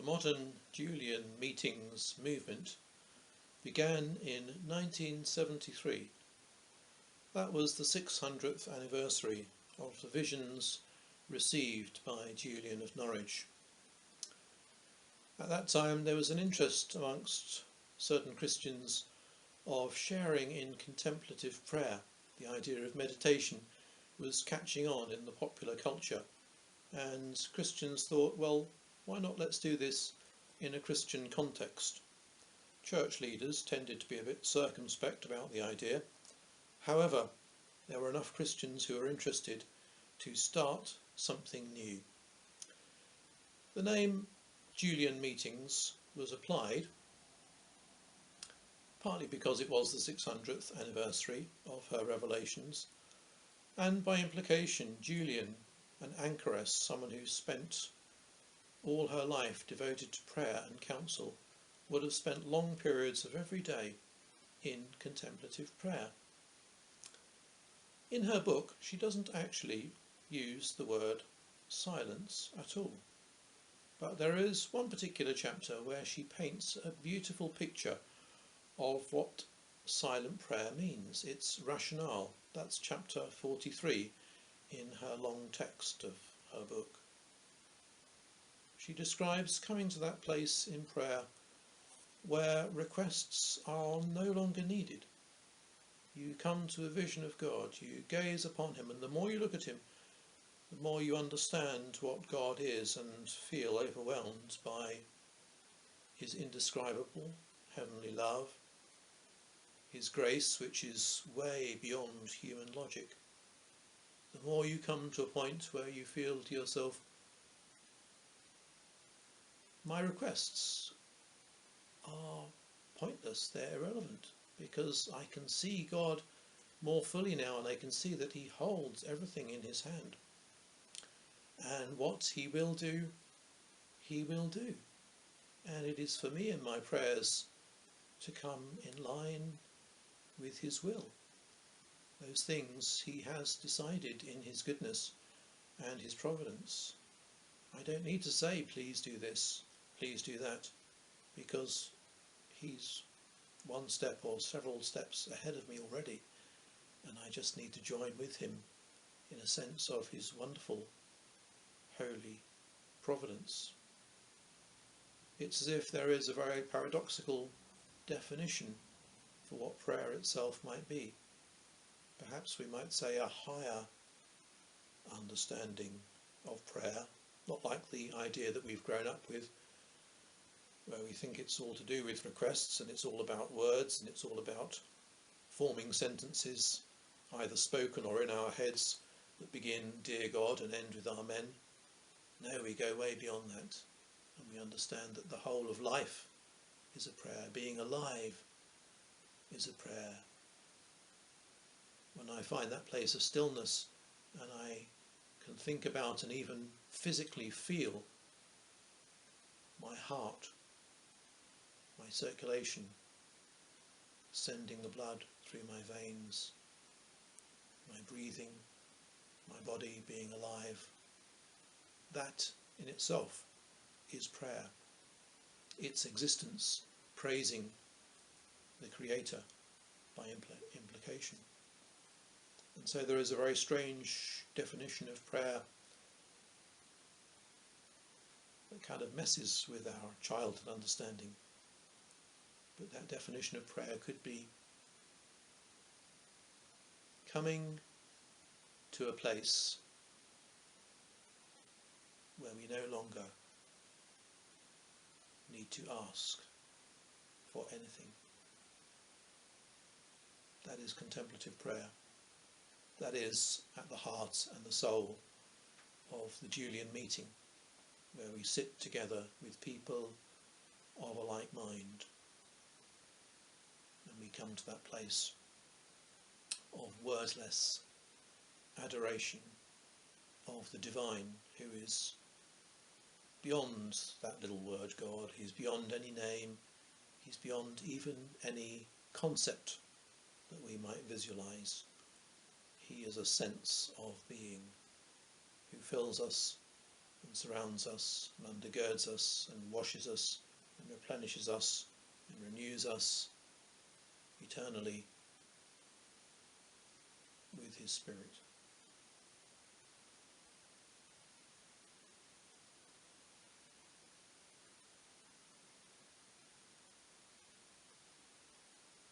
The modern Julian meetings movement began in 1973. That was the 600th anniversary of the visions received by Julian of Norwich. At that time there was an interest amongst certain Christians of sharing in contemplative prayer. The idea of meditation was catching on in the popular culture, and Christians thought, well, why not let's do this in a Christian context? Church leaders tended to be a bit circumspect about the idea. However, there were enough Christians who were interested to start something new. The name Julian Meetings was applied partly because it was the 600th anniversary of her revelations, and by implication Julian, an anchoress, someone who spent all her life devoted to prayer and counsel, would have spent long periods of every day in contemplative prayer. In her book, she doesn't actually use the word silence at all, but there is one particular chapter where she paints a beautiful picture of what silent prayer means, its rationale. That's chapter 43 in her long text of her book. She describes coming to that place in prayer where requests are no longer needed. You come to a vision of God, you gaze upon him, and the more you look at him, the more you understand what God is and feel overwhelmed by his indescribable heavenly love, his grace, which is way beyond human logic. The more you come to a point where you feel to yourself, my requests are pointless, they're irrelevant, because I can see God more fully now, and I can see that he holds everything in his hand. And what he will do, he will do. And it is for me in my prayers to come in line with his will. Those things he has decided in his goodness and his providence. I don't need to say, please do this, please do that, because he's one step or several steps ahead of me already, and I just need to join with him in a sense of his wonderful, holy providence. It's as if there is a very paradoxical definition for what prayer itself might be. Perhaps we might say a higher understanding of prayer, not like the idea that we've grown up with, where we think it's all to do with requests and it's all about words and it's all about forming sentences, either spoken or in our heads, that begin "Dear God" and end with "Amen." No, we go way beyond that, and we understand that the whole of life is a prayer. Being alive is a prayer. When I find that place of stillness and I can think about and even physically feel my heart, my circulation, sending the blood through my veins, my breathing, my body being alive, that in itself is prayer. Its existence praising the Creator by implication. And so there is a very strange definition of prayer that kind of messes with our childhood understanding. But that definition of prayer could be coming to a place where we no longer need to ask for anything. That is contemplative prayer. That is at the heart and the soul of the Julian meeting, where we sit together with people of a like mind, and we come to that place of wordless adoration of the divine, who is beyond that little word God. He's beyond any name, he's beyond even any concept that we might visualize. He is a sense of being who fills us and surrounds us and undergirds us and washes us and replenishes us and renews us eternally with his Spirit.